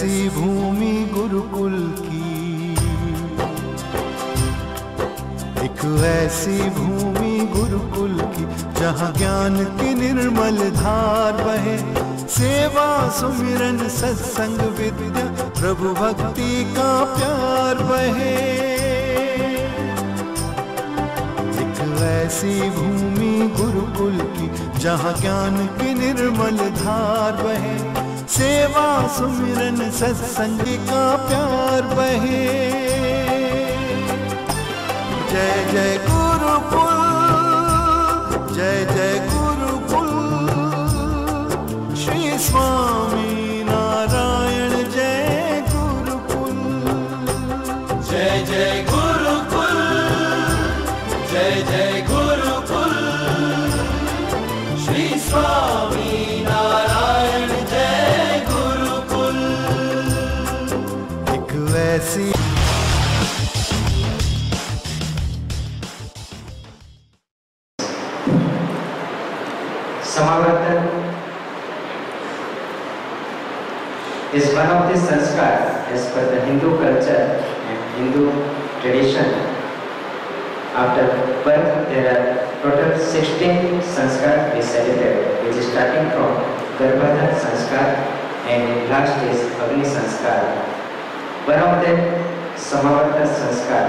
ऐसी भूमि गुरुकुल की, एक ऐसी भूमि गुरुकुल की, जहाँ ज्ञान की निर्मल धार बहे, सेवा सुमिरन सत्संग विद्या प्रभु भक्ति का प्यार बहे। एक ऐसी भूमि गुरुकुल की, जहाँ ज्ञान की निर्मल धार बहे, सेवा सुमिरन सत्संग का प्यार बहे। जय जय गुरुकुल, जय जय गुरुकुल, श्री स्वामी नारायण जय गुरुकुल। जय जय गुरुकुल, जय जय गुरुकुल, श्री स्वामी नारायण जय गुरुकुल। एक ऐसी Samavartan is one of the sanskar as per the Hindu culture and Hindu tradition. After birth, there are total 16 sanskar we celebrate, which is starting from Garbhadhan sanskar and last is Agni sanskar. One of them, Samavartan sanskar,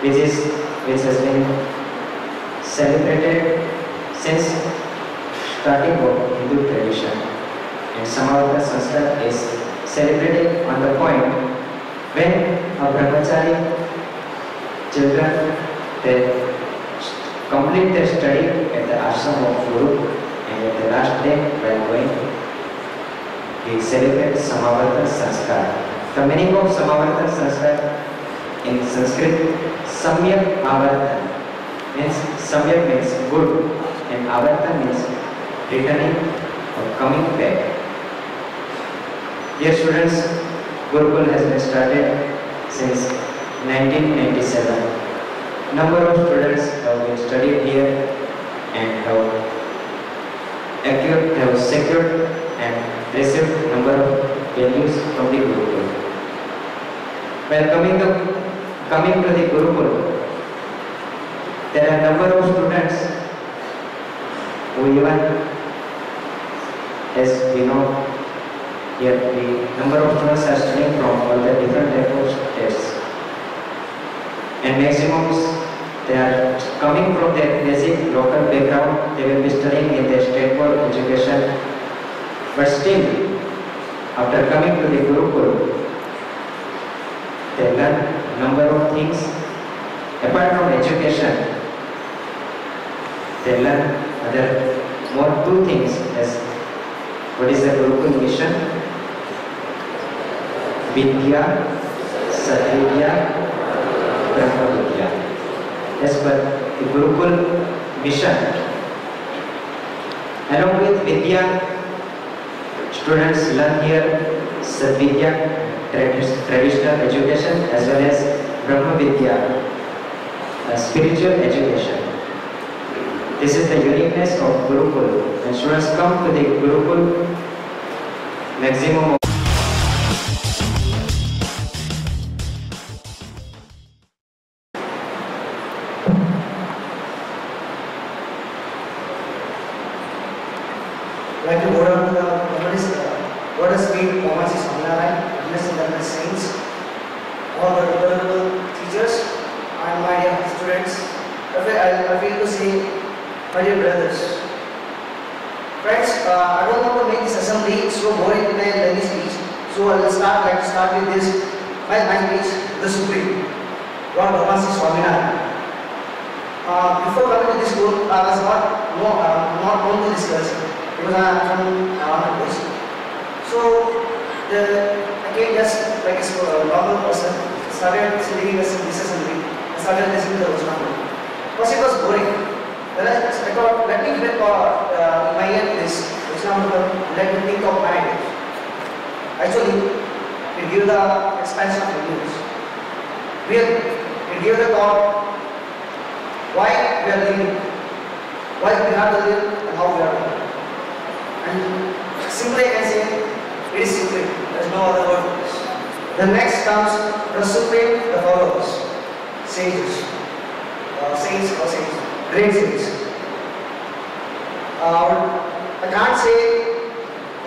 which has been celebrated since starting of Hindu tradition, and Samavartan sanskar is celebrated on the point when a brahmachari children they complete their study at the ashram of Guru, and at the last day while going we celebrate Samavartan sanskar. The meaning of Samavartan sanskar in Sanskrit, Samyak Avartan means Samyak means good, and Avartan means returning or coming back. Dear students, Gurukul has been started since 1997. Number of students have been studied here and have secured and received number of values from the Gurukul. While coming to the Gurukul, there are number of students who even, as we know, here the number of students are studying from all the different type of states, and maximums they are coming from their basic local background. They will be studying in their state board education, but still after coming to the Gurukul, they learn number of things apart from education. They learn other more two things as what is the Gurukul mission? Vidya, Satvidya, Brahma Vidya. As per the Gurukul mission, along with Vidya, students learn here Satvidya, traditional education, as well as Brahma Vidya, spiritual education. This is the uniqueness of Gurukul. When students come to the Gurukul, maximum of like to go down to the what is mean Thomas is online, the saints, all the honorable teachers and my dear students. I feel to say, my dear brothers, friends, I don't want to make this assembly so boring in a lengthy speech, so I will start with this, my speech, the Supreme, Lord Bhagwan Swaminarayan. Before coming to this school, I was not known to this culture, because I am from Andhra Pradesh. So, I came just like a normal person, started sitting in this assembly, I started listening to the Vajna. First it was boring. Then I thought, let me get my ear to this, let me think of my ideas. Actually, it gives the expansion of ideas. It gives the thought why we are living, why we have to live, and how we are living. And simply I can say, Very simply, there's no other word for this. The next comes Rasupin, the followers, sages, saints or saints, great saints. I can't say,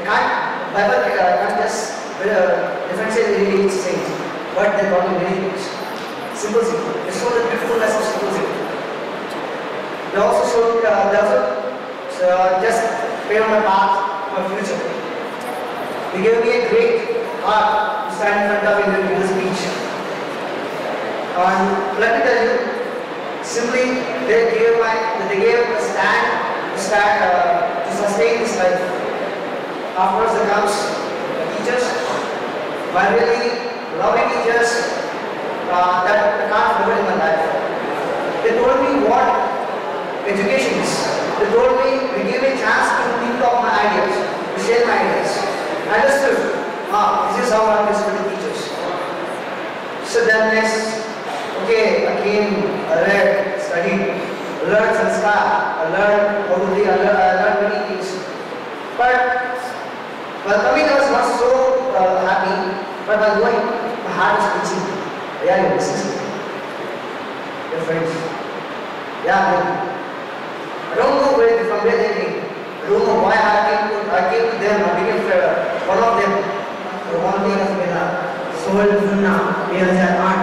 Bible can't just differentiate each saint, but they're talking many things. Simple. They show the beautifulness of simplicity. They also show, just pave my path for future. They gave me a great heart to stand in front of in the speech. And let me tell you, simply they gave a stand to sustain this life. Afterwards there comes the teachers, my really loving teachers that I can't forget in my life. They told me what education is. They told me, they gave me a chance to think of my ideas, to share my ideas. I understood, this is how I understood the teachers. So then next, okay, I came, I read, studied, learned sanskar, I learned how to live, I learned many things. But while coming I was not so happy, but while going, my heart was itching. Yeah, your business, your friends. Yeah, I don't know from where they came. I don't know why I came to them. I became one of them. One thing is मेरा 16 જૂનના 2008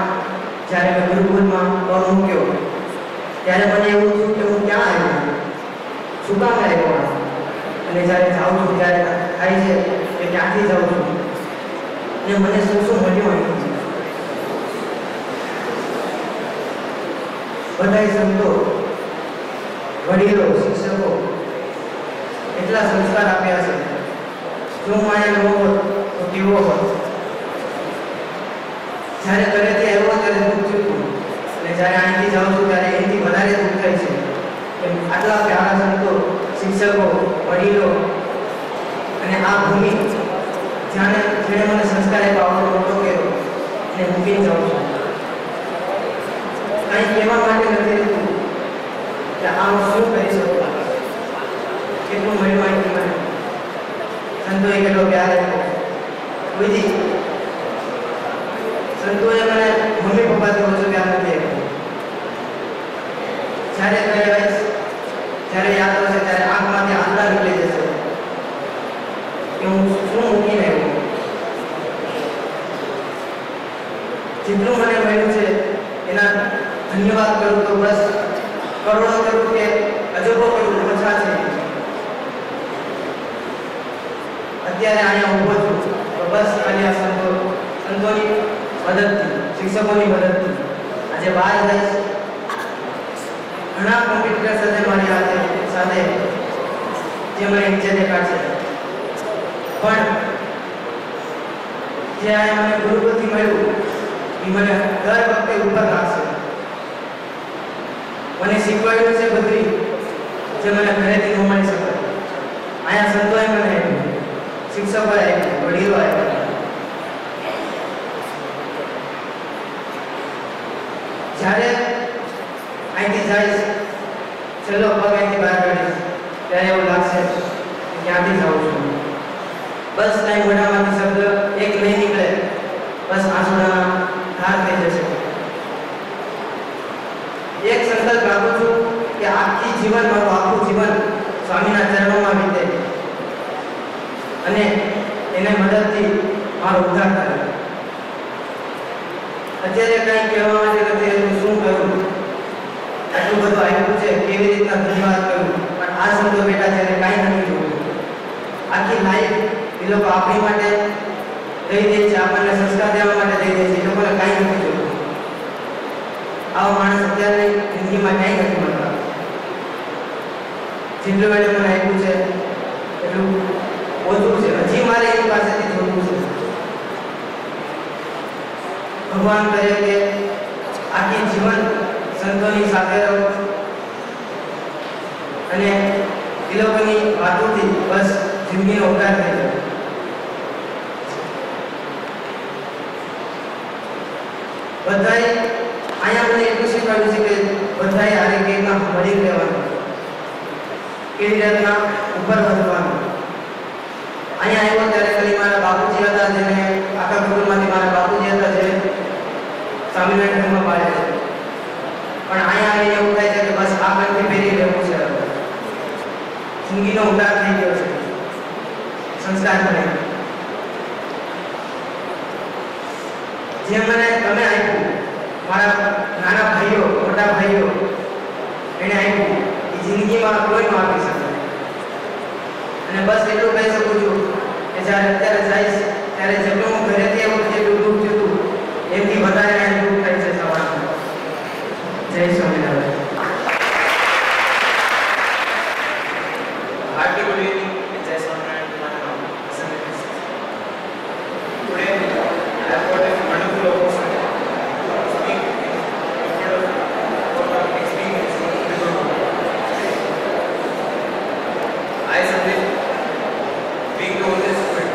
જ્યારે મેં ગુરુકુલમાં પગ મૂક્યો ત્યારે મને એવું થયું કે હું ક્યાં આવ્યો, શું કામ આવ્યો, અને જ્યારે જાઉં છું ત્યારે થાય છે કે ક્યાંથી જાઉં છું અને મને શું મળ્યું અહીં. બધા સંતો, વડીલો, શિક્ષકો એટલા સંસ્કાર આપ્યા છે. જો હું અહીંયા ન હોત તો કેવો હોત. જ્યારે ઘરેથી આવ્યો ત્યારે દુઃખ થયું અને જ્યારે અહીંથી જાઉં છું ત્યારે એનાથી વધારે દુઃખ થાય છે કે આટલા પ્યારા સંતો, શિક્ષકો, વડીલો અને આ ભૂમિ જેણે મને સંસ્કાર આપ્યા આવડો મોટો કર્યો એને મૂકીને જાઉં છું. કંઈ કહેવા માટે નથી રહેતું કે આ હું શું કરી શકું, કેટલું મળ્યું અહીંથી મને. સંતોએ કેટલો પ્યાર આપ્યો. કોઈથી સંતોએ મને મમ્મી પપ્પાથી ઓછો પ્યાર નથી આપ્યો. જ્યારે કહેવાય, જ્યારે યાદ આવશે ત્યારે આંખમાંથી આંધળા નીકળી જશે કે હું શું મૂકીને આવ્યો. જેટલું મને મળ્યું છે એના ધન્યવાદ કરું તો બસ કરોડો કરું કે અજબો કરું ઓછા છે. અત્યારે અહીંયા ઊભો છું તો બસ ખાલી આ સંતોની મદદથી, શિક્ષકોની મદદથી આજે બહાર જઈશ. ઘણા કોમ્પ્યુટર સાથે મારી સાથે જે મને નીચે દેખાડશે, પણ જે આ મને ગુરુકુળથી મળ્યું એ મને દર વખતે ઉપર લાગશે. મને શીખવાડ્યું છે બધી જે મને ઘરેથી ન મળી શકે. અહીંયા સંતોએ મને આપ્યું, શિક્ષકોએ આપ્યું, વડીલો આપ્યા. જ્યારે અહીંથી જઈશ, છેલ્લો પગ અહીંથી બહાર કાઢીશ ત્યારે એવું લાગશે કે ક્યાંથી જાઉં છું. બસ કાંઈ મોઢામાંથી શબ્દ એક નહીં નીકળે, બસ આંસુડામાં ધાર થઈ જશે. એક સંકલ્પ રાખું છું કે આખી જીવન, મારું આખું જીવન સ્વામીના ચરણોમાં વીતે અને એને મદદથી મારો ઉદ્ધાર કરે. અત્યારે કંઈ કહેવા માટે નથી રહેતું, શું કરું, આટલું બધું આપ્યું છે, કેવી રીતના ધન્યવાદ કરું. પણ આ સંતો બેઠા છે એને કાંઈ નથી જોયું. આખી લાઈફ એ લોકો આપણી માટે દઈ દે છે, આપણને સંસ્કાર દેવા માટે દઈ દે છે, એ લોકોને કાંઈ નથી જોયું. આવો માણસ અત્યારે જિંદગીમાં ક્યાંય નથી મળતા. જેટલું એને મને આપ્યું છે એટલું ઓછું છે. હજી મારે એની પાસેથી જોડવું છે. ભગવાન કહે કે આખી જીવન સંતોની સાથે રહો અને એ લોકોની વાતોથી બસ જિંદગીનો ઉદ્ધાર થઈ જાય. બધાએ અહીંયા મને એટલું શીખવાડ્યું છે કે બધાએ આરે કેકના મળી રહેવાનું, કેવી રીતના ઉપર વધવાનું. અહીંયા આવ્યો ત્યારે ખાલી મારા બાપુ આખા કુટુંબમાંથી મારા બાપુજી હતા જે સ્વામિનારાયણ ધર્મ પાળે છે, પણ અહીંયા આવીને એવું થાય છે કે બસ આ કંઠી પહેરી રહેવું છે, જિંદગીનો ઉતાર થઈ ગયો છે સંસ્કાર મને જે મને તમે આપ્યું, મારા નાના ભાઈઓ મોટા ભાઈઓ એને આપ્યું એ જિંદગીમાં કોઈ ન આપી શકે. અને બસ એટલું કહી શકું છું કે જ્યારે અત્યારે જઈશ ત્યારે જેટલું હું ઘરેથી આવ્યો જેટલું દુઃખ થયું એમથી વધારે એને દુઃખ થાય છે સવારમાં. જય Swaminarayan. Hearty good evening, Jai Swaminarayan to my assemblies. Today I have got a wonderful opportunity to speak in front of our experience. I submit, being the oldest student,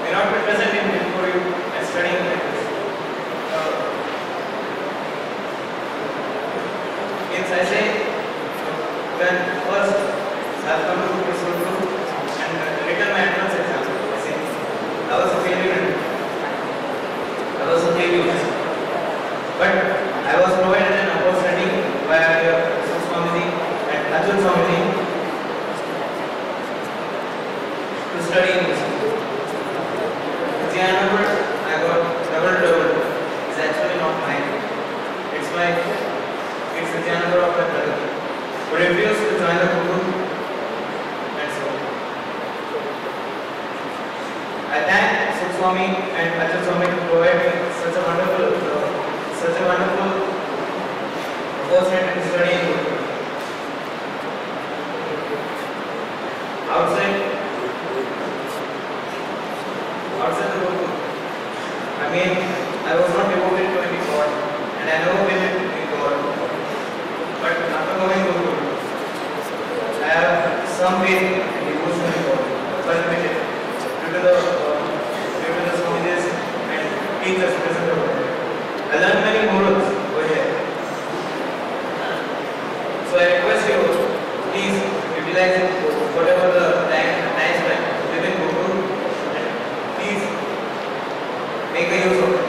may not be present in before you and studying like this. Means I say, when first I have come to this group and written my entrance exam, I was a failure. But I was provided an opportunity by Swamiji and Ajun Swamiji to study in this. The number I got double is actually not mine. It's the number of my brother who refused to join the Guru, and so I thank Swami and Ajahn Swami to provide me such a wonderful opportunity to study in Guru. Outside the Guru, I mean, I was not devoted to any God, and I never believed in God. But after going to Guru, I have some faith in devotion to God, cultivated due to the Swamijis and teachers present over there. I learned many morals over here. So I request you, please utilize whatever the time spent within Guru, and please make a use of it.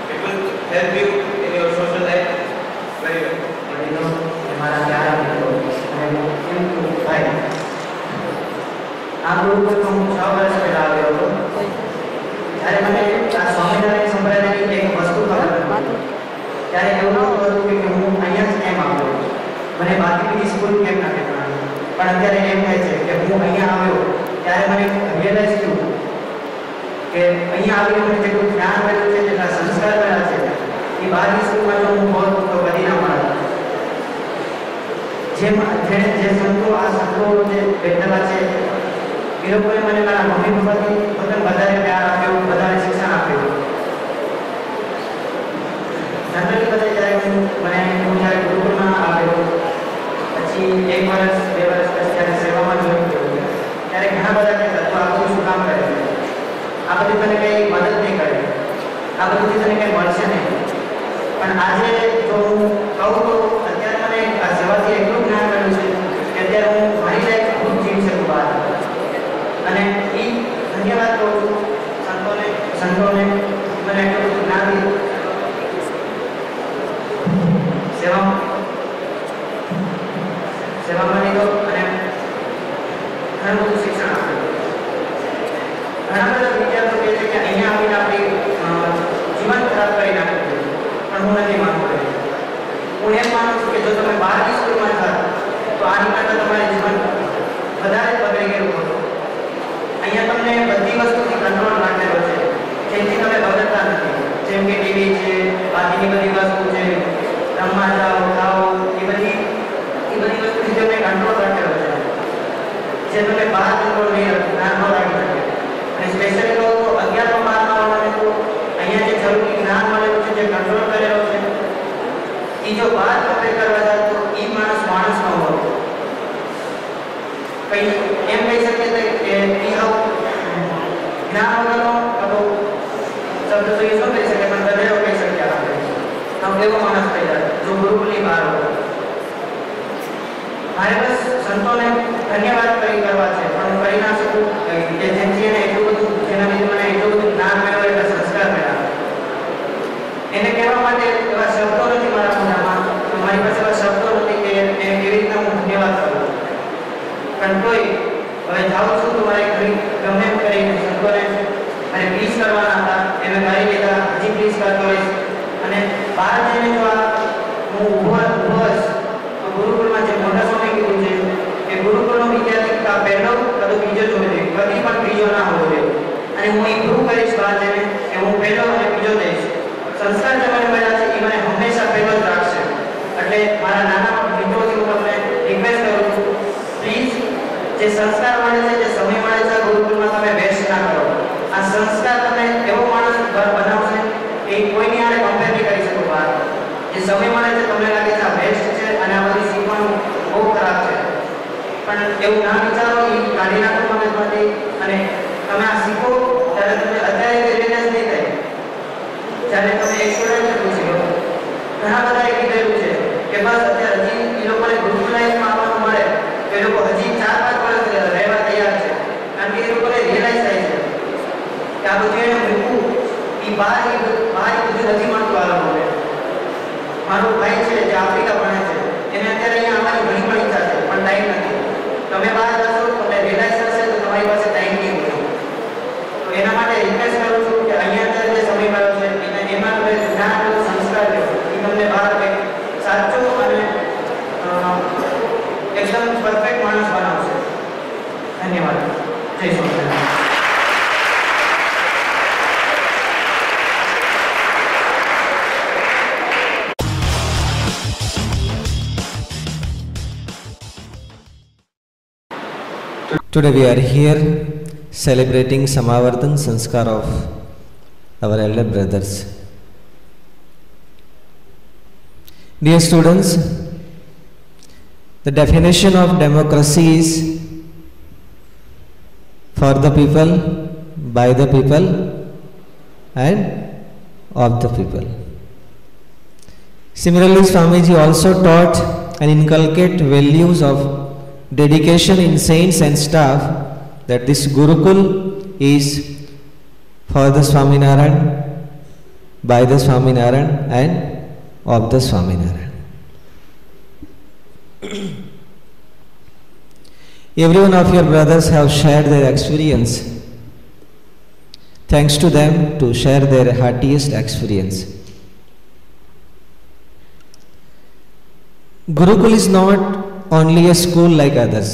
It will help you in your social life very well. हमारा प्यारा मित्रों भाई આ group પર હું 6 વર્ષ પહેલા આવ્યો હતો ત્યારે મને આ સ્વામિનારાયણ સંપ્રદાયની એક વસ્તુ ખબર હતી. ત્યારે એવું હતું કે હું અહીંયા જ કેમ આવ્યો, મને બાકી બીજી સ્કૂલ કેમ નથી ભણાવી. પણ અત્યારે એમ થાય છે કે હું અહીંયા આવ્યો ત્યારે મને રિયલાઇઝ થયું કે અહીંયા આવીને મને જેટલું જ્ઞાન મળ્યું છે, જેટલા સંસ્કાર મળ્યા છે એ બહારની સ્કૂલમાં તો હું બહુ વધી ના મળ્યા. જે સંતો આ સંતો જે બેઠેલા છે એ લોકોએ મને મારા મમ્મી પપ્પાથી વધારે પ્યાર આપ્યો, વધારે શિક્ષણ આપ્યું. જનરલી બધા જ્યારે હું જ્યારે ગુરુકુળમાં આવ્યો પછી 1 વર્ષ 2 વર્ષ પછી જ્યારે સેવામાં જોઈન કર્યું ત્યારે ઘણા બધા કહેતા તું આ બધું શું કામ કરે છે, આ બધી તને કંઈ મદદ નહીં કરે, આ બધુંથી તને કંઈ મળશે નહીં. પણ આજે જો હું કહું તો અત્યારે મને આ સેવાથી એટલું જ્ઞાન મળ્યું છે કે અત્યારે હું મારી લાઈફ ખૂબ જીવી શકું બહાર. અને એ ધન્યવાદ કહું છું સંતોને મને એટલું બધું જ્ઞાન દીધું, સેવામાં લીધો અને ઘણું બધું શિક્ષણ આપ્યું. ઘણા બધા વિદ્યાર્થીઓ કહે છે કે અહીંયા આવીને આપણી જીવન ખરાબ કરી નાખ્યું, પણ હું નથી માનતો. હું એમ માનું છું કે જો તમે બહારની સ્કૂલમાં જાઓ તો આની કરતાં તમારું જીવન વધારે બગડી ગયું હતું. અહીંયા તમને બધી વસ્તુથી કંટ્રોલ રાખેલો છે જેથી તમે બગડતા નથી. જેમ કે ટીવી છે, બાકીની બધી વસ્તુ છે, રમવા જાઓ ખાઓ, એ બધી વસ્તુથી તમને કંટ્રોલ રાખેલો છે જે તમે બહાર કંટ્રોલ નહીં રાખી શકે. અને સ્પેશિયલી તો 11મા 12મા તો અહીંયા જે જરૂરી જ્ઞાન મળેલું છે, જે કંટ્રોલ કરેલો છે, એ જો બહાર કમ્પેર કરવા જાય તો એ માણસ ન હોય. કંઈ એમ કહી શકીએ કે એ જ્ઞાન વગરનો આપણો શબ્દ તો એ શું કહી શકે પણ ગધેડો કહી શકીએ આપણે. એવો માણસ થઈ જાય જો ગુરુકુળની બહાર હોય. મારે બસ સંતોને ધન્યવાદ કરવા છે પણ હું કરી ના શકું કે જેથી એને એટલું બધું જેના લીધે શબ્દોને મને પ્લીઝ કરવાના હતા એ મેં કરી લીધા, હજી પ્લીઝ કરતો રહીશ. અને બહાર જઈને જો હું ઊભો હશ તો ગુરુકુળમાં જે મોટા સ્વામી કીધું છે કે ગુરુકુળનો વિદ્યાર્થી કાં પહેલો કાં તો બીજો જ હોવો જોઈએ, કદી પણ ત્રીજો ના હોવો જોઈએ. અને હું એ પ્રૂવ કરીશ બહાર જઈને કે હું પહેલો અને બીજો થઈશ. સંસ્કાર જે મને મળ્યા છે એ મને હંમેશા પહેલો જ રાખશે. એટલે મારા નાના મિત્રોથી હું તમને રિક્વેસ્ટ કરું છું, પ્લીઝ જે સંસ્કાર મળે છે, જે સમય મળે છે ગુરુકુળમાં તમે વેસ્ટ ના કરો. આ સંસ્કાર તમને એવો માણસ બનાવશે કે કોઈની આને કમ્પેર નહીં કરી શકો બહાર. જે સમય મળે છે તમને લાગે છે આ બેસ્ટ છે અને આ બધી શીખવાનું બહુ ખરાબ છે, પણ એવું ના વિચારો, એ કાઢી નાખો મગજમાંથી. અને તમે આ શીખો ત્યારે તમને અત્યારે રિયલાઇઝ નહીં થાય. જ્યારે તમે એક સ્ટુડન્ટને પૂછી લો, ઘણા બધા એ કીધેલું છે કે બસ અત્યારે હજી એ લોકોને ગુરુકુળ લાઈફમાં આવવાનું મળે તો એ લોકો હજી 4-5 વર્ષ રહેવા તૈયાર છે, કારણ કે એ લોકોને રિયલાઇઝ થાય છે કે આ બધું એને મૂકવું એ બહાર બધું નથી મળતું આ લોકોને. મારો ભાઈ છે જે આફ્રિકા ભણે છે, એને અત્યારે અહીંયા આવવાની ઘણી પણ ઈચ્છા છે, પણ ટાઈમ નથી. તમે બહાર જશો તમને રિયલાઇઝ થશે તો તમારી પાસે ટાઈમ નહીં હોય. તો એના માટે રિક્વેસ્ટ કરું છું કે અહીંયા અત્યારે જે સમય મળ્યો છે એમાં તમે જ્ઞાન લો, સંસ્કાર લો, એ તમને બહાર કંઈક સાચો અને એકદમ પરફેક્ટ માણસ બનાવશે. ધન્યવાદ. જય Swaminarayan. Today we are here celebrating Samavartan Sanskar of our elder brothers. Dear students, the definition of democracy is for the people, by the people and of the people. Similarly, Swamiji also taught and inculcate values of dedication in saints and staff, that this Gurukul is for the Swaminarayan, by the Swaminarayan and of the Swaminarayan. Every one of your brothers have shared their experience. Thanks to them to share their heartiest experience. Gurukul is not only a school like others.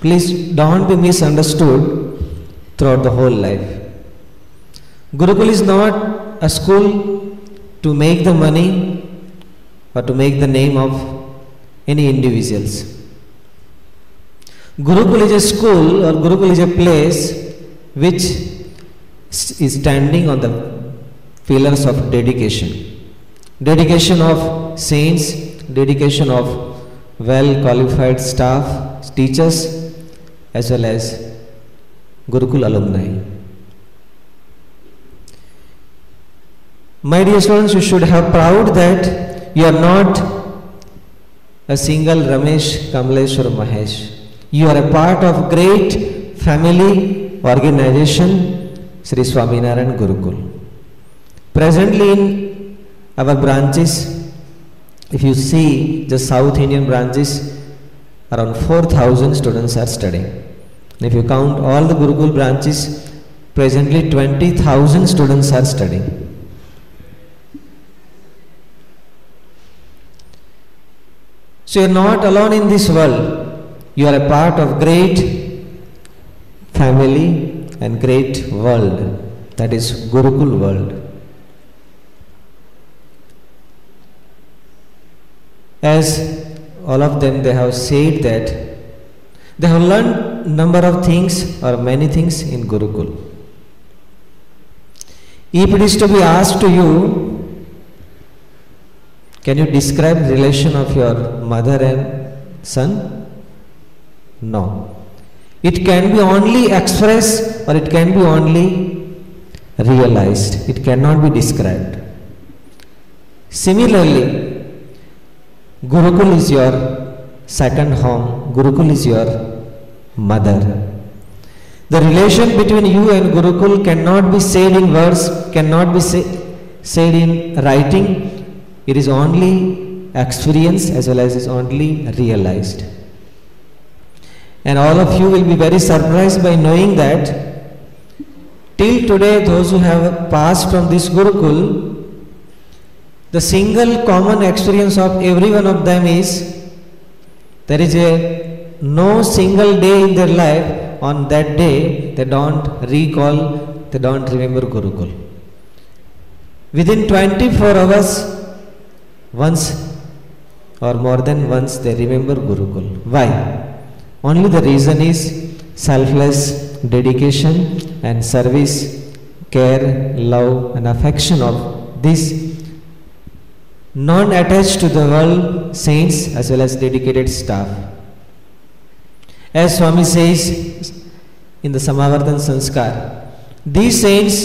Please don't be misunderstood throughout the whole life. Gurukul is not a school to make the money or to make the name of any individuals. Gurukul is a school, or Gurukul is a place which is standing on the pillars of dedication. Dedication of saints, dedication of well qualified staff, teachers, as well as Gurukul alumni. My dear students, you should have proud that you are not a single Ramesh, Kamlesh or Mahesh. You are a part of great family organization, Sri Swaminarayan Gurukul. Presently in our branches, if you see the South Indian branches, around 4,000 students are studying. And if you count all the Gurukul branches, presently 20,000 students are studying. So you are not alone in this world. You are a part of great family and great world, that is Gurukul world. As all of them, they have said that they have learned number of things or many things in Gurukul. If it is to be asked to you, can you describe the relation of your mother and son? No. It can be only expressed or it can be only realized. It cannot be described. Similarly, Gurukul is your second home. Gurukul is your mother. The relation between you and Gurukul cannot be said in words, cannot be said in writing. It is only experienced as well as is only realized. And all of you will be very surprised by knowing that till today those who have passed from this Gurukul, the single common experience of every one of them is there is no single day in their life on that day they don't recall, they don't remember Gurukul. Within 24 hours, once or more than once they remember Gurukul. Why? Only the reason is selfless dedication and service, care, love and affection of this non-attached to the world saints as well as dedicated staff. As Swami says in the Samavardhan Sanskar, these saints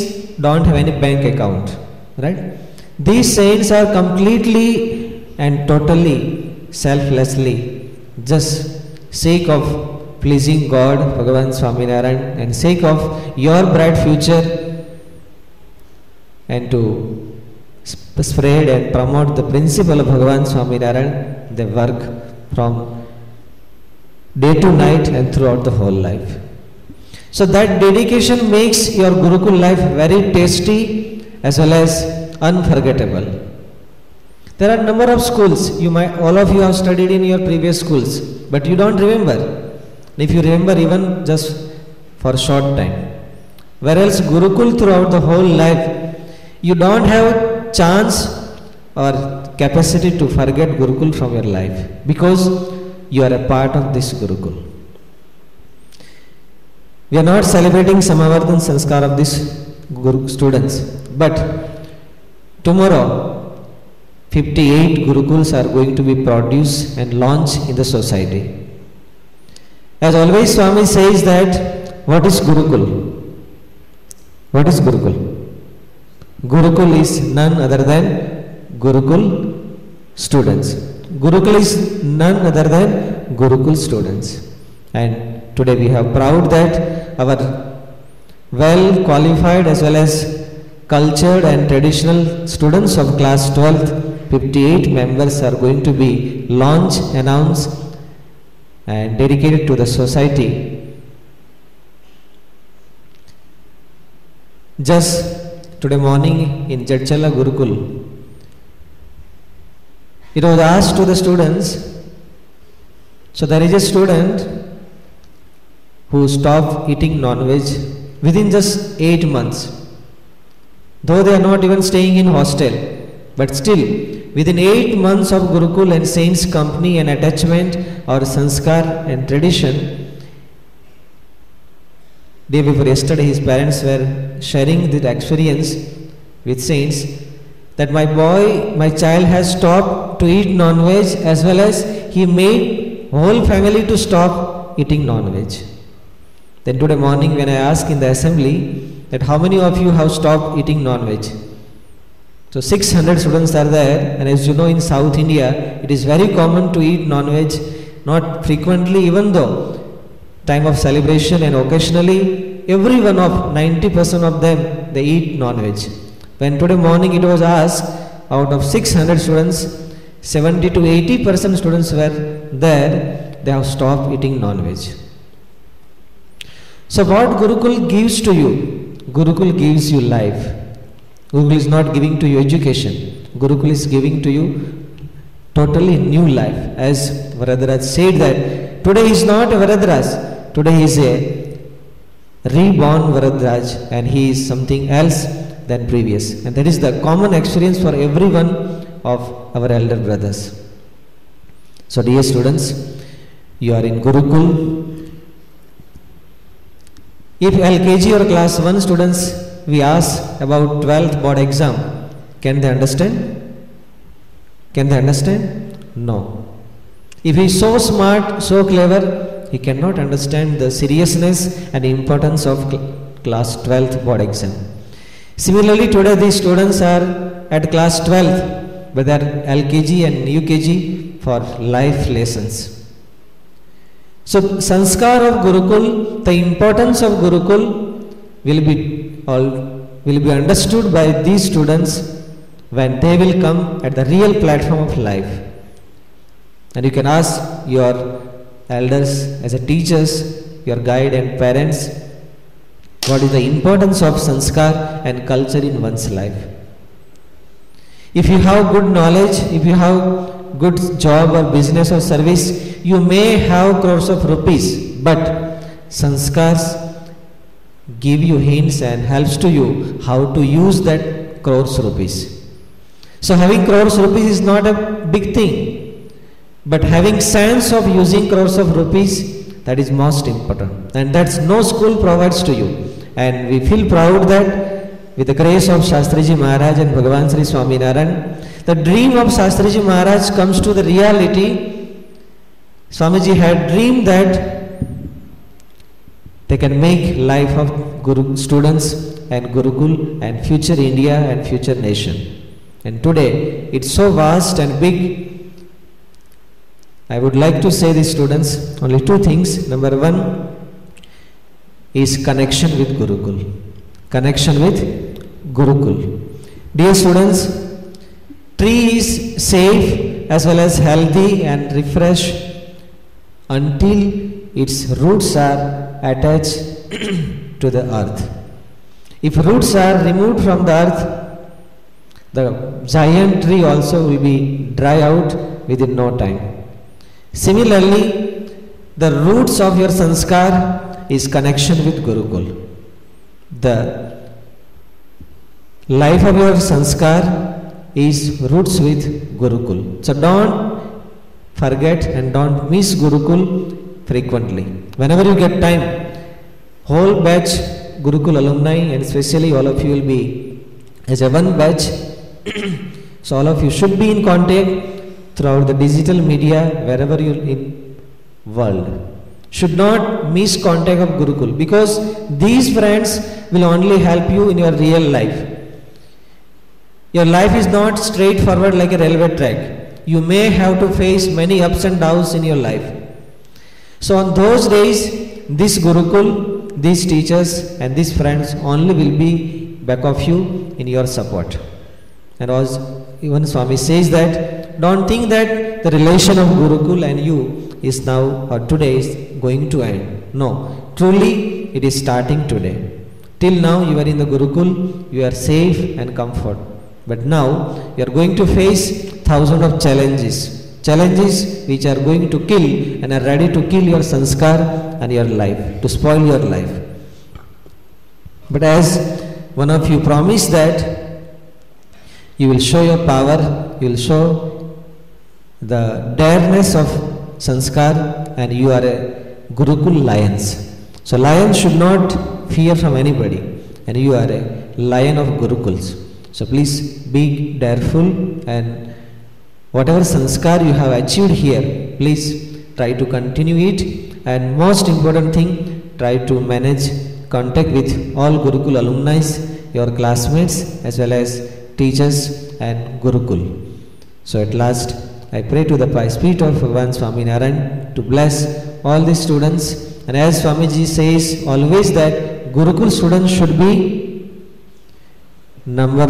don't have any bank account, right? These saints are completely and totally selflessly just sake of pleasing God, Bhagavan Swaminarayan, and sake of your bright future and to spread and promote the principle of Bhagavan Swaminarayan, they work from day to night and throughout the whole life. So that dedication makes your Gurukul life very tasty as well as unforgettable. There are number of schools, all of you have studied in your previous schools, but you don't remember. If you remember even just for a short time. Whereas Gurukul throughout the whole life, you don't have chance or capacity to forget Gurukul from your life because you are a part of this Gurukul. We are not celebrating Samavardhan Sanskar of these Guru students, but tomorrow 58 Gurukuls are going to be produced and launched in the society. As always, Swami says that what is Gurukul? What is Gurukul? Gurukul is none other than Gurukul students. Gurukul is none other than Gurukul students. And today we have proud that our well qualified as well as cultured and traditional students of class 12th, 58 members are going to be launched, announced and dedicated to the society. Just today morning in Jadchala Gurukul, it was asked to the students, so there is a student who stopped eating non-veg within just 8 months. Though they are not even staying in hostel, but still within 8 months of Gurukul and saints company and attachment or sanskar and tradition, day before yesterday his parents were sharing the experience with saints that my child has stopped to eat non-veg as well as he made whole family to stop eating non-veg. Then today morning when I asked in the assembly that how many of you have stopped eating non-veg? So 600 students are there, and as you know in South India it is very common to eat non-veg, not frequently even though time of celebration and occasionally every one of 90% of them they eat non-veg. When today morning it was asked, out of 600 students, 70 to 80% students were there, they have stopped eating non-veg. So what Gurukul gives to you? Gurukul gives you life. Gurukul is not giving to you education. Gurukul is giving to you totally new life. As Varadaraj said that today is not a Varadaraj, today he is a reborn Varadaraj and he is something else than previous. And that is the common experience for every one of our elder brothers. So dear students, you are in Gurukul. If LKG or class 1 students we ask about 12th board exam, can they understand? Can they understand? No. If he is so smart, so clever, he cannot understand the seriousness and importance of class 12th board exam. Similarly, today these students are at class 12th, but they are LKG and UKG for life lessons. So, sanskar of Gurukul, the importance of Gurukul will be understood by these students when they will come at the real platform of life. And you can ask your elders as a teachers, your guide and parents, what is the importance of sanskar and culture in one's life. If you have good knowledge, if you have good job or business or service, you may have crores of rupees, but sanskars give you hints and helps to you how to use that crores rupees. So having crores rupees is not a big thing, but having sense of using crores of rupees, that is most important, and that's no school provides to you. And we feel proud that with the grace of Shastriji Maharaj and Bhagavan Sri Swaminarayan, the dream of Shastriji Maharaj comes to the reality. Swamiji had dreamed that they can make life of Guru students and Gurukul and future India and future nation. And today it's so vast and big. I would like to say these students only two things. Number one is connection with Gurukul. Connection with Gurukul. Dear students, tree is safe as well as healthy and refreshed until its roots are attached to the earth. If roots are removed from the earth, the giant tree also will be dry out within no time. Similarly, the roots of your sanskar is connection with Gurukul. The life of your sanskar is roots with Gurukul. So don't forget and don't miss Gurukul frequently. Whenever you get time, whole batch Gurukul alumni and especially all of you will be as a one batch. So all of you should be in contact throughout the digital media wherever you are in world. Should not miss contact of Gurukul, because these friends will only help you in your real life. Your life is not straightforward like a railway track. You may have to face many ups and downs in your life. So on those days, this Gurukul, these teachers and these friends only will be back of you in your support. And as even Swami says that, don't think that the relation of Gurukul and you is now or today is going to end. No, truly it is starting today. Till now you are in the Gurukul, you are safe and comfort. But now you are going to face thousands of challenges. Challenges which are going to kill and are ready to kill your sanskar and your life, to spoil your life. But as one of you promised that you will show your power, you will show the dareness of sanskar, and you are a Gurukul lions. So lions should not fear from anybody, and you are a lion of Gurukuls. So please be dareful, and whatever sanskar you have achieved here, please try to continue it, and most important thing, try to manage contact with all Gurukul alumni, your classmates as well as teachers and Gurukul. So at last, I pray to the spirit of Bhagavan Swaminarayan to bless all the students. And as Swamiji says always that Gurukul students should be number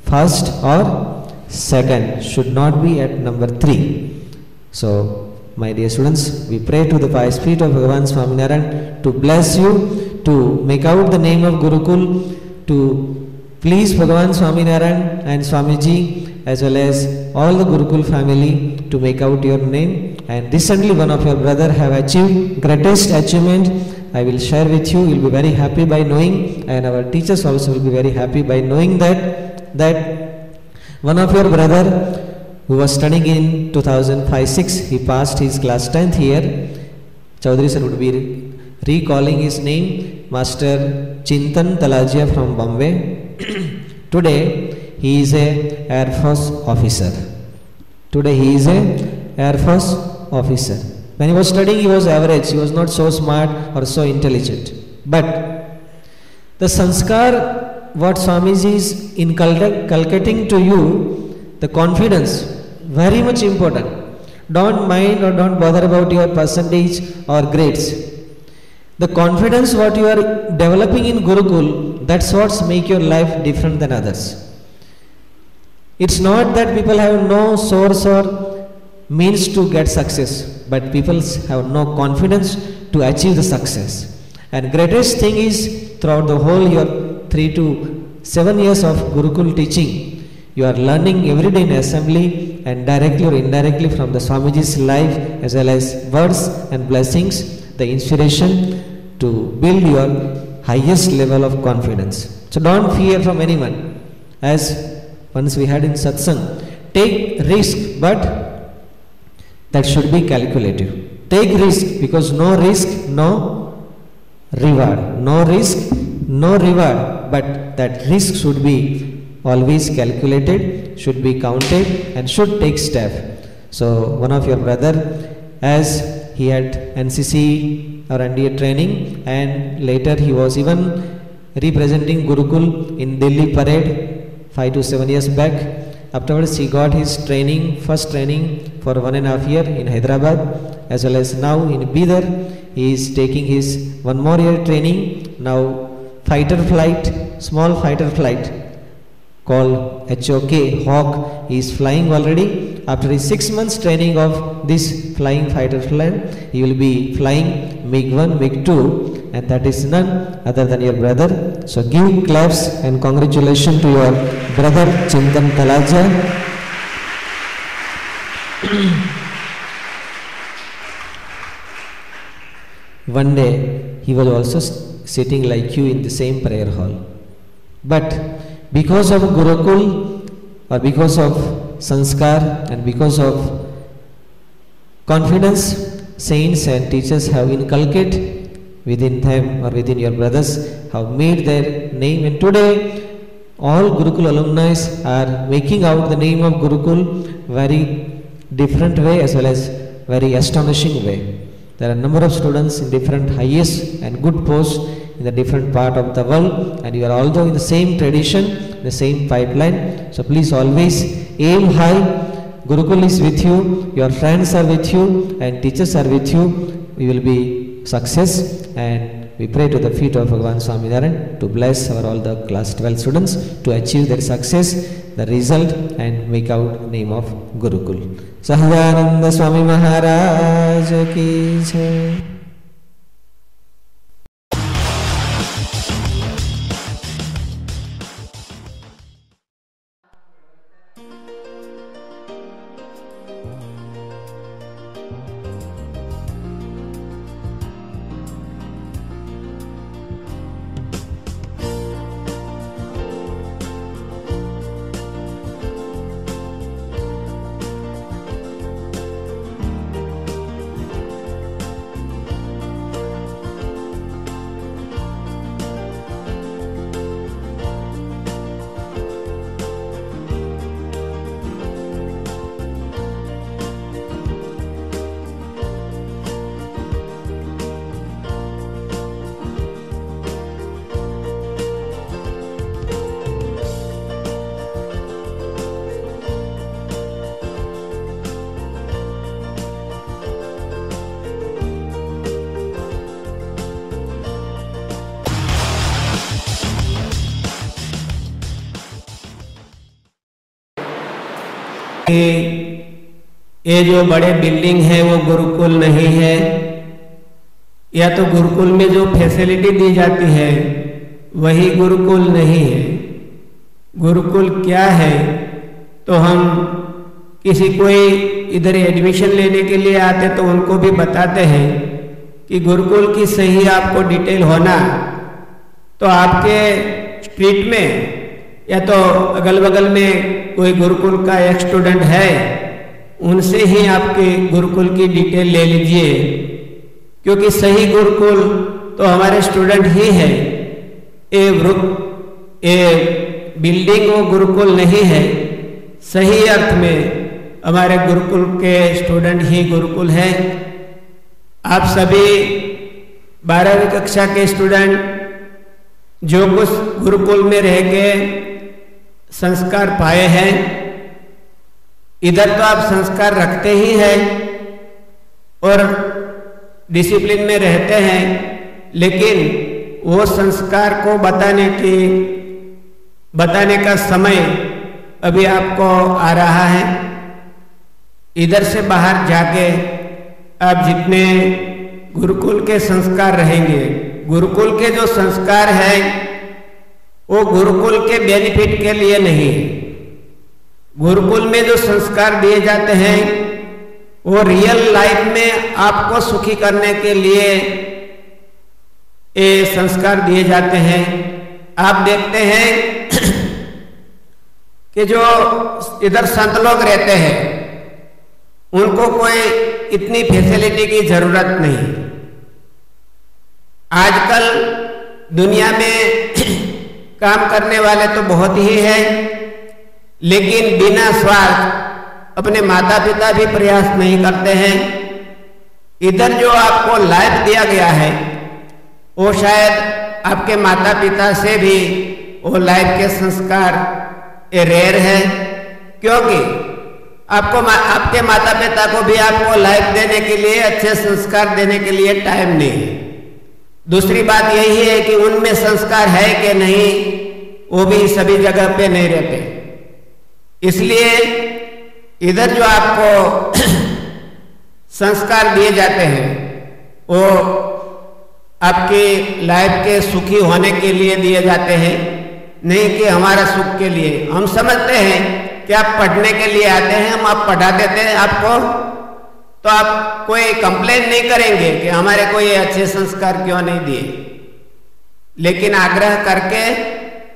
first or second, should not be at number 3. So my dear students, we pray to the spirit of Bhagavan Swaminarayan to bless you, to make out the name of Gurukul, to please Bhagavan Swaminarayan and Swamiji as well as all the Gurukul family to make out your name. And recently one of your brother have achieved greatest achievement. I will share with you. You will be very happy by knowing, and our teachers also will be very happy by knowing that one of your brother who was studying in 2005-06, he passed his class 10th here. Chaudhary sir would be recalling his name, Master Chintan Talajia from Bombay. Today he is a Air Force officer. Today he is a Air Force officer. When he was studying, he was average. He was not so smart or so intelligent. But the sanskar, what Swamiji is inculcating to you, the confidence, very much important. Don't mind or don't bother about your percentage or grades. The confidence what you are developing in Gurukul, that's what make your life different than others. It's not that people have no source or means to get success, but people have no confidence to achieve the success. And greatest thing is throughout the whole your 3 to 7 years of Gurukul teaching, you are learning every day in assembly and directly or indirectly from the Swamiji's life as well as words and blessings, the inspiration to build your highest level of confidence. So don't fear from anyone. As once we had in satsang, take risk, but that should be calculative. Take risk, because no risk, no reward. No risk, no reward, but that risk should be always calculated, should be counted, and should take step. So one of your brother, as he had NCC or NDA training, and later he was even representing Gurukul in Delhi parade 5 to 7 years back. Afterwards he got his training, first training for 1.5 years in Hyderabad, as well as now in Bidar. He is taking his 1 more year training, now fighter flight, small fighter flight called HOK, Hawk. He is flying already. After his 6 months training of this flying fighter plane, he will be flying MiG-1, MiG-2, and that is none other than your brother. So give claps and congratulations to your brother Chintan Talaja. One day he was also sitting like you in the same prayer hall, but because of Gurukul or because of sanskar and because of confidence saints and teachers have inculcated within them or within your brothers, have made their name, and today all Gurukul alumni are making out the name of Gurukul very different way as well as very astonishing way. There are a number of students in different highest and good posts in the different part of the world, and you are also in the same tradition, the same pipeline. So please always aim high. Gurukul is with you, your friends are with you, and teachers are with you. We will be success, and we pray to the feet of Bhagavan Swaminarayan to bless our all the class 12 students to achieve their success, the result, and make out name of Gurukul. Sahajananda Swami Maharaj ki jai. ये जो बड़े building है वो गुरुकुल नहीं है, या तो गुरुकुल में जो फैसिलिटी दी जाती है वही गुरुकुल नहीं है। गुरुकुल क्या है तो हम किसी कोई इधर एडमिशन लेने के लिए आते तो उनको भी बताते हैं कि गुरुकुल की सही आपको डिटेल होना तो आपके स्ट्रीट में या तो अगल बगल में कोई गुरुकुल का एक स्टूडेंट है, उनसे ही आपके गुरुकुल की डिटेल ले लीजिए, क्योंकि सही गुरुकुल तो हमारे स्टूडेंट ही है। ये बिल्डिंग वो गुरुकुल नहीं है, सही अर्थ में हमारे गुरुकुल के स्टूडेंट ही गुरुकुल है। आप सभी 12वीं कक्षा के स्टूडेंट जो कुछ गुरुकुल में रह के संस्कार पाए हैं, इधर तो आप संस्कार रखते ही हैं और डिसिप्लिन में रहते हैं, लेकिन वो संस्कार को बताने का समय अभी आपको आ रहा है। इधर से बाहर जाके आप जितने गुरुकुल के संस्कार रहेंगे, गुरुकुल के जो संस्कार हैं वो गुरुकुल के बेनिफिट के लिए नहीं है। गुरुकुल में जो संस्कार दिए जाते हैं वो रियल लाइफ में आपको सुखी करने के लिए ये संस्कार दिए जाते हैं। आप देखते हैं कि जो इधर संत लोग रहते हैं उनको कोई इतनी फैसिलिटी की जरूरत नहीं। आजकल दुनिया में काम करने वाले तो बहुत ही हैं, लेकिन बिना स्वार्थ अपने माता पिता भी प्रयास नहीं करते हैं। इधर जो आपको लाइफ दिया गया है वो शायद आपके माता पिता से भी वो लाइफ के संस्कार रेयर है, क्योंकि आपके माता पिता को भी आपको लाइफ देने के लिए, अच्छे संस्कार देने के लिए टाइम नहीं है। दूसरी बात यही है कि उनमें संस्कार है कि नहीं वो भी सभी जगह पे नहीं रहते। इसलिए इधर जो आपको संस्कार दिए जाते हैं वो आपकी लाइफ के सुखी होने के लिए दिए जाते हैं, नहीं कि हमारा सुख के लिए। हम समझते हैं कि आप पढ़ने के लिए आते हैं, हम आप पढ़ा देते हैं आपको, तो आप कोई कंप्लेन नहीं करेंगे कि हमारे को ये अच्छे संस्कार क्यों नहीं दिए। लेकिन आग्रह करके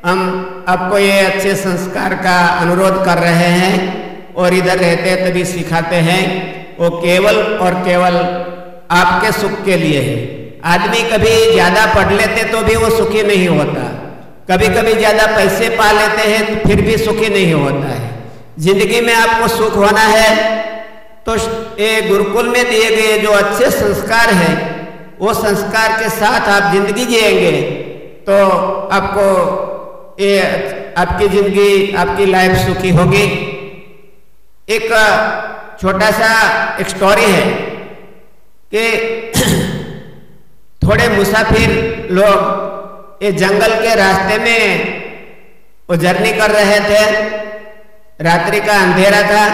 हम आपको ये अच्छे संस्कार का अनुरोध कर रहे हैं और इधर रहते तभी सिखाते हैं। वो केवल और केवल आपके सुख के लिए है। आदमी कभी ज्यादा पढ़ लेते तो भी वो सुखी नहीं होता, कभी कभी ज्यादा पैसे पा लेते हैं तो फिर भी सुखी नहीं होता है। जिंदगी में आपको सुख होना है तो ये गुरुकुल में दिए गए जो अच्छे संस्कार हैं वो संस्कार के साथ आप जिंदगी जिएंगे तो आपको ये आपकी जिंदगी, आपकी लाइफ सुखी होगी। एक छोटा सा एक स्टोरी है कि थोड़े मुसाफिर लोग ये जंगल के रास्ते में वो जर्नी कर रहे थे। रात्रि का अंधेरा था,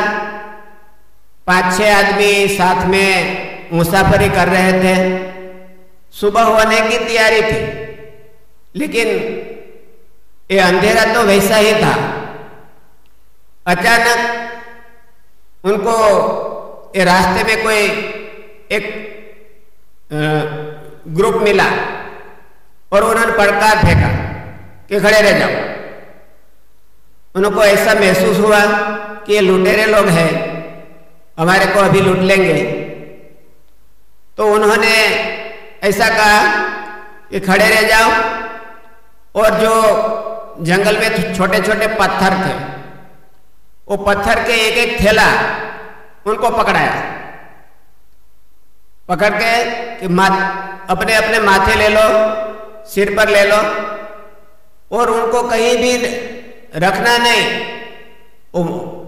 5-6 आदमी साथ में मुसाफरी कर रहे थे। सुबह होने की तैयारी थी, लेकिन ये अंधेरा तो वैसा ही था। अचानक उनको ये रास्ते में कोई एक ग्रुप मिला और उन्होंने पड़कार फेंका कि खड़े रह जाओ। उनको ऐसा महसूस हुआ कि ये लुटेरे लोग हैं, हमारे को अभी लूट लेंगे। तो उन्होंने ऐसा कहा कि खड़े रह जाओ, और जो जंगल में छोटे छोटे पत्थर थे वो पत्थर के एक एक थैला उनको पकड़ाया। पकड़ के कि अपने अपने माथे ले लो, सिर पर ले लो, और उनको कहीं भी रखना नहीं,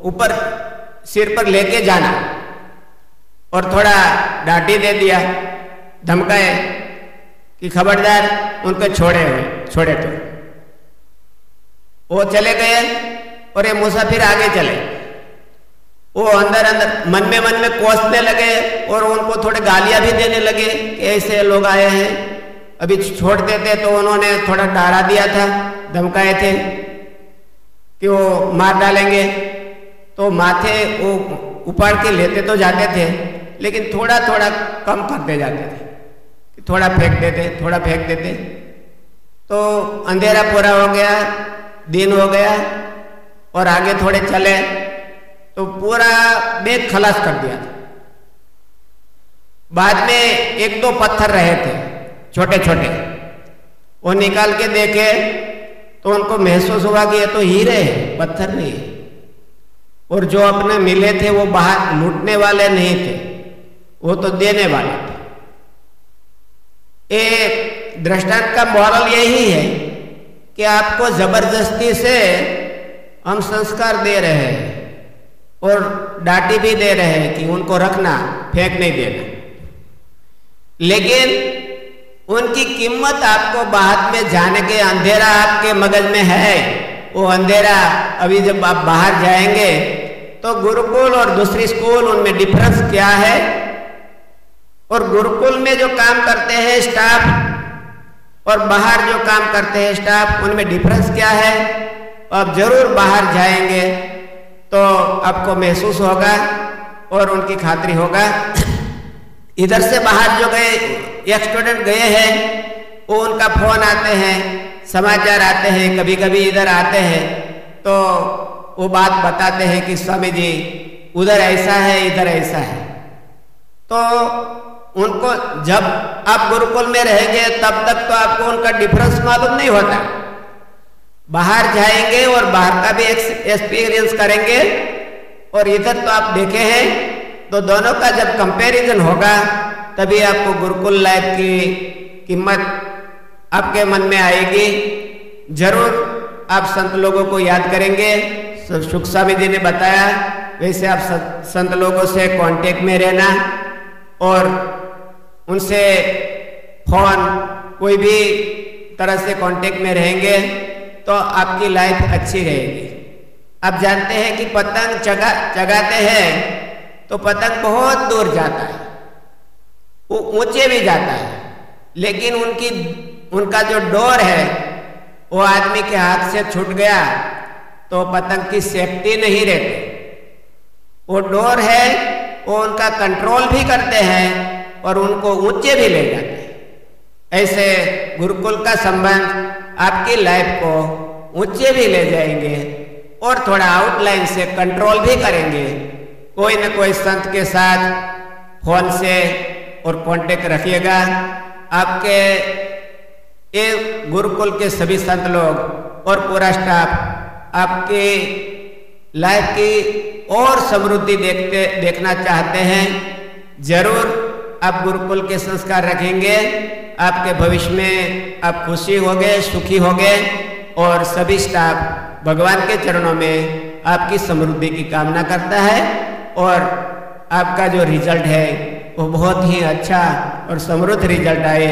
ऊपर सिर पर लेके जाना। और थोड़ा डांटी दे दिया, धमकाए कि खबरदार उनको छोड़े तो। वो चले गए और ये मुसाफिर आगे चले। वो अंदर मन में कोसने लगे और उनको थोड़े गालियां भी देने लगे कि ऐसे लोग आए हैं, अभी छोड़ देते। तो उन्होंने थोड़ा डरा दिया था, धमकाए थे कि वो मार डालेंगे। तो माथे वो उपाड़ के लेते तो जाते थे, लेकिन थोड़ा थोड़ा कम करते जाते थे, थोड़ा फेंक देते, थोड़ा फेंक देते। तो अंधेरा पूरा हो गया, दिन हो गया और आगे थोड़े चले तो पूरा बैग खलास कर दिया था। बाद में 1-2 पत्थर रहे थे छोटे छोटे, वो निकाल के देखे तो उनको महसूस हुआ कि ये तो हीरे हैं, पत्थर नहीं है। और जो अपने मिले थे वो बाहर लूटने वाले नहीं थे, वो तो देने वाले थे। एक दृष्टांत का मॉरल यही है कि आपको जबरदस्ती से हम संस्कार दे रहे हैं और डांटी भी दे रहे हैं कि उनको रखना, फेंक नहीं देना। लेकिन उनकी कीमत आपको बाद में जाने के, अंधेरा आपके मगज में है, वो अंधेरा अभी जब आप बाहर जाएंगे तो गुरुकुल और दूसरी स्कूल, उनमें डिफरेंस क्या है। और गुरुकुल में जो काम करते हैं स्टाफ, और बाहर जो काम करते हैं स्टाफ, उनमें डिफरेंस क्या है। आप जरूर बाहर जाएंगे तो आपको महसूस होगा और उनकी खातिरी होगा। इधर से बाहर जो गए एक स्टूडेंट गए हैं, वो उनका फोन आते हैं, समाचार आते हैं, कभी कभी इधर आते हैं तो वो बात बताते हैं कि स्वामी जी उधर ऐसा है, इधर ऐसा है। तो उनको जब आप गुरुकुल में रहेंगे तब तक तो आपको उनका डिफरेंस मालूम नहीं होता। बाहर जाएंगे और बाहर का भी एक्सपीरियंस करेंगे और इधर तो आप देखे हैं, तो दोनों का जब कंपैरिजन होगा तभी आपको गुरुकुल लाइफ की कीमत आपके मन में आएगी। जरूर आप संत लोगों को याद करेंगे। सुख स्वामी जी ने बताया वैसे आप संत लोगों से कांटेक्ट में रहना और उनसे फोन कोई भी तरह से कांटेक्ट में रहेंगे तो आपकी लाइफ अच्छी रहेगी। आप जानते हैं कि पतंग चगाते हैं तो पतंग बहुत दूर जाता है, वो ऊंचे भी जाता है, लेकिन उनका जो डोर है वो आदमी के हाथ से छूट गया तो पतंग की सेफ्टी नहीं रहती। वो डोर है वो उनका कंट्रोल भी करते हैं और उनको ऊंचे भी ले जाते हैं। ऐसे गुरुकुल का संबंध आपकी लाइफ को ऊंचे भी ले जाएंगे और थोड़ा आउटलाइन से कंट्रोल भी करेंगे। कोई न कोई संत के साथ फोन से और कांटेक्ट रखिएगा। आपके ये गुरुकुल के सभी संत लोग और पूरा स्टाफ आपकी लाइफ की और समृद्धि देखना चाहते हैं। जरूर आप गुरुकुल के संस्कार रखेंगे, आपके भविष्य में आप खुशी होंगे, सुखी होंगे और सभी स्टाफ भगवान के चरणों में आपकी समृद्धि की कामना करता है और आपका जो रिजल्ट है वो बहुत ही अच्छा और समृद्ध रिजल्ट आए,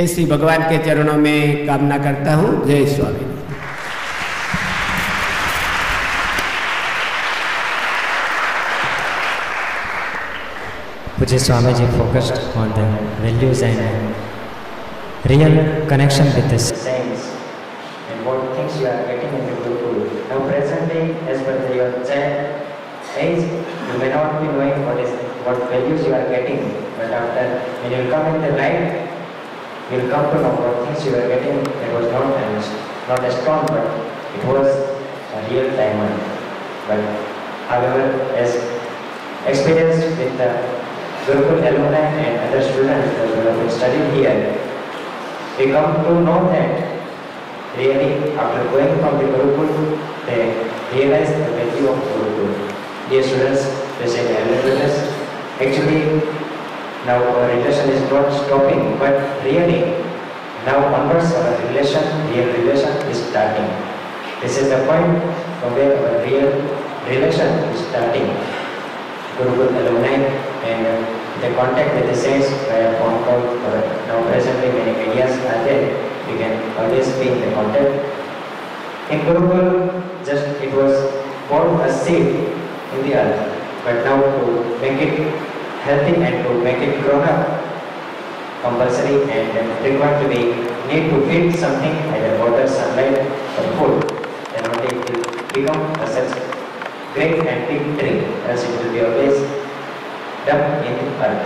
ऐसी भगवान के चरणों में कामना करता हूँ। जय स्वामी। Puji Swamiji focused on the values and real connection with the saints and what things you are getting in the Gurukul. Now presently, as per your child age, you may not be knowing what values you are getting, but after when you come in the light, you will come to know what things you are getting. It was not a stone, but it was a real diamond. But however, as experienced with the Gurukul alumni and other students who have been studying here, we come to know that really after going from the Gurukul, they realize the value of Gurukul. Dear students, especially elder students, actually now our relation is not stopping, but really now onwards our real relation is starting. This is the point from where our real relation is starting. Gurukul alumni and the contact with the saints via phone call or now presently many medias are there. We can always be in the contact. In Gurukul, just it was born a seed in the earth, but now to make it healthy and to make it grown up, compulsory and required to be need to feed something either water, sunlight or food. Then only it will become a such great and big tree, else it will be always dumped in the earth.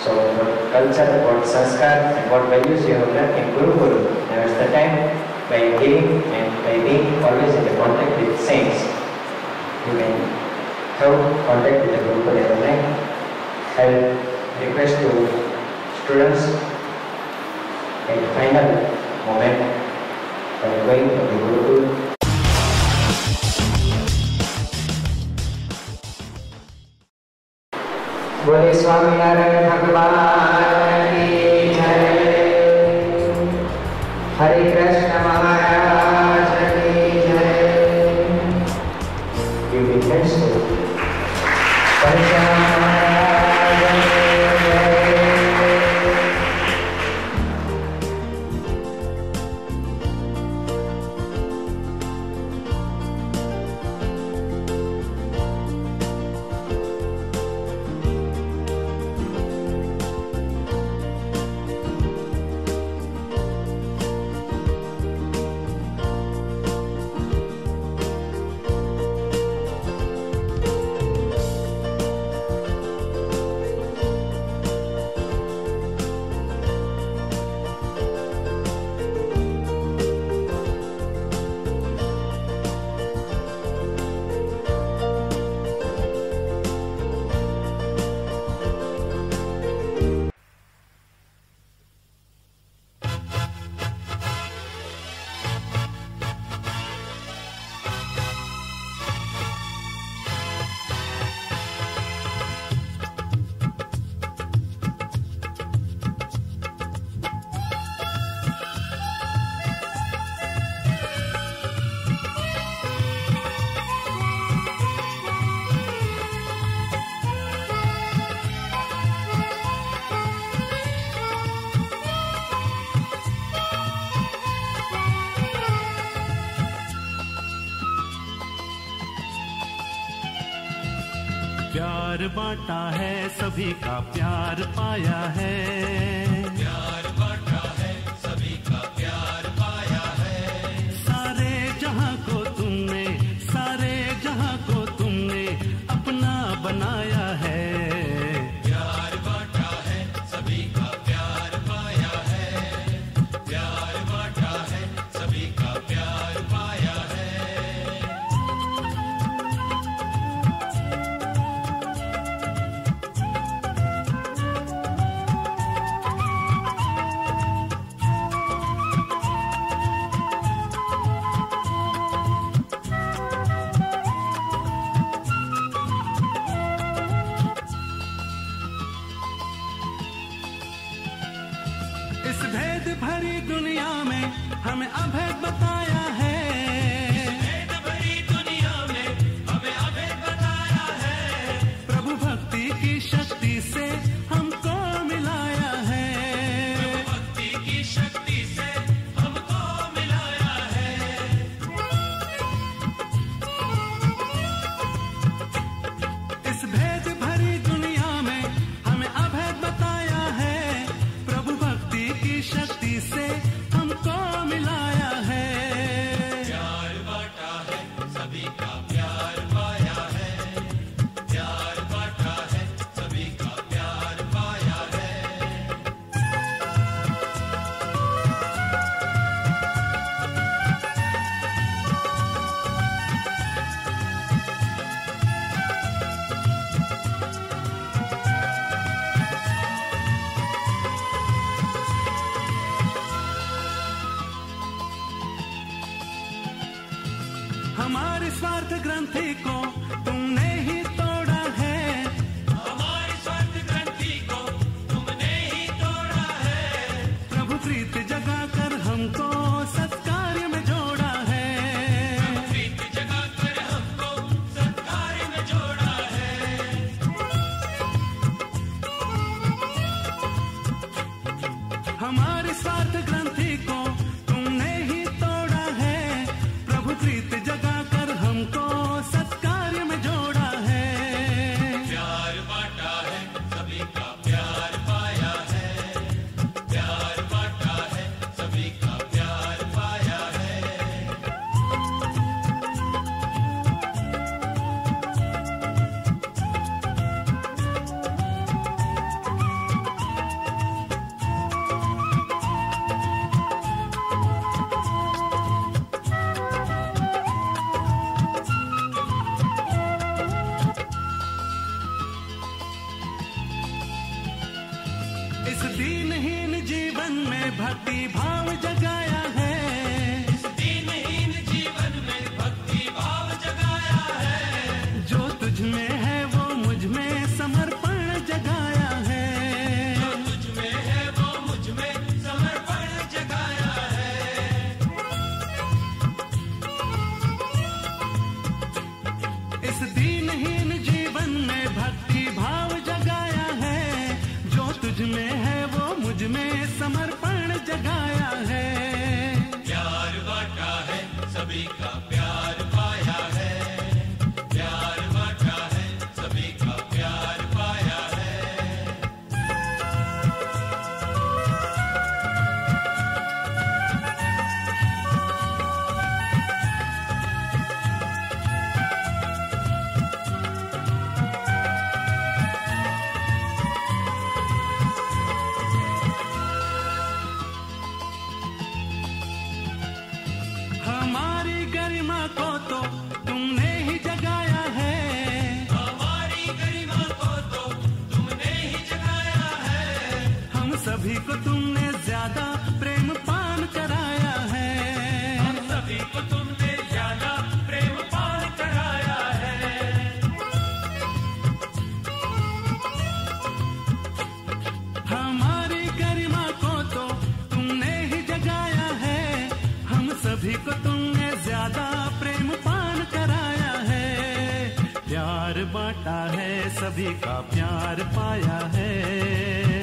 So what culture, what sanskar and what values you have learned in Gurukul, now is the time by giving and by being always in the contact with saints, you can have contact with the Gurukul alumni. I will request to students at the final moment by going to the Gurukul. बोले स्वामीनारायण भगवान की जय, हरे कृष्ण महाराज की जय। Give me thanks to Pancham Maharaj की जय। प्यार बांटा है, सभी का प्यार पाया है। प्यार बांटा है, सभी का प्यार पाया है। सारे जहां को तुमने, सारे जहां को तुमने अपना बनाया है। प्यार बांटा है, सभी का प्यार पाया है। प्यार बांटा है, सभी का प्यार पाया है। इस भेद भरी दुनिया में हमें अभेद बताया है। भेद भरी दुनिया में हमें अभेद बताया है। प्रभु भक्ति की शक्ति से हमको मिलाया है। प्रभु भक्ति की शक्ति से हमको मिलाया है। इस भेद भरी दुनिया में हमें अभेद बताया है। प्रभु भक्ति की शक्ति से हमको मिलाया है। प्यार बांटा है, सभी का प्यार पाया है। प्यार बांटा है, सभी का प्यार पाया है। हमारी स्वार्थ ग्रंथि को तुमने ही तोड़ा है। हमारी स्वार्थ ग्रंथि को तुमने ही तोड़ा है। प्रभु प्रीत जगा कर हमको सत्कार्य में जोड़ा है। प्रीत जगा कर हमको सत्कार्य में जोड़ा है। हमारी स्वार्थ ग्रंथि को तुमने ही तोड़ा है। प्रभु प्रीत जगा कर हमको सत्कार्य में जोड़ा है। प्यार बांटा है, सभी का प्यार पाया है। प्यार बांटा है, सभी का प्यार पाया है। इस दीनहीन जीवन में भक्ति भाव जगाया है। इस दीनहीन जीवन में भक्ति भाव जगाया है। जो तुझ में है वो मुझ में समर्पण जगाया है। जो तुझ में है वो मुझ में समर्पण जगाया है। इस दीनहीन जीवन में भक्ति भाव जगाया है। जो तुझ में है वो मुझ में समर्पण जगाया है। प्यार बांटा है, सभी का प्यार पाया है। प्यार बांटा है, सभी का प्यार पाया है। हमारी गरिमा को तो तुमने ही जगाया है। हमारी गरिमा को तो तुमने ही जगाया है। हम सभी को तुमने ज्यादा प्रेम पान कराया है। हम सभी को तुमने ज्यादा प्रेम पान कराया है। हमारी गरिमा को तो तुमने ही जगाया है। हम सभी को तुमने ज्यादा प्रेम पान कराया है। प्यार बांटा है, सभी का प्यार पाया है।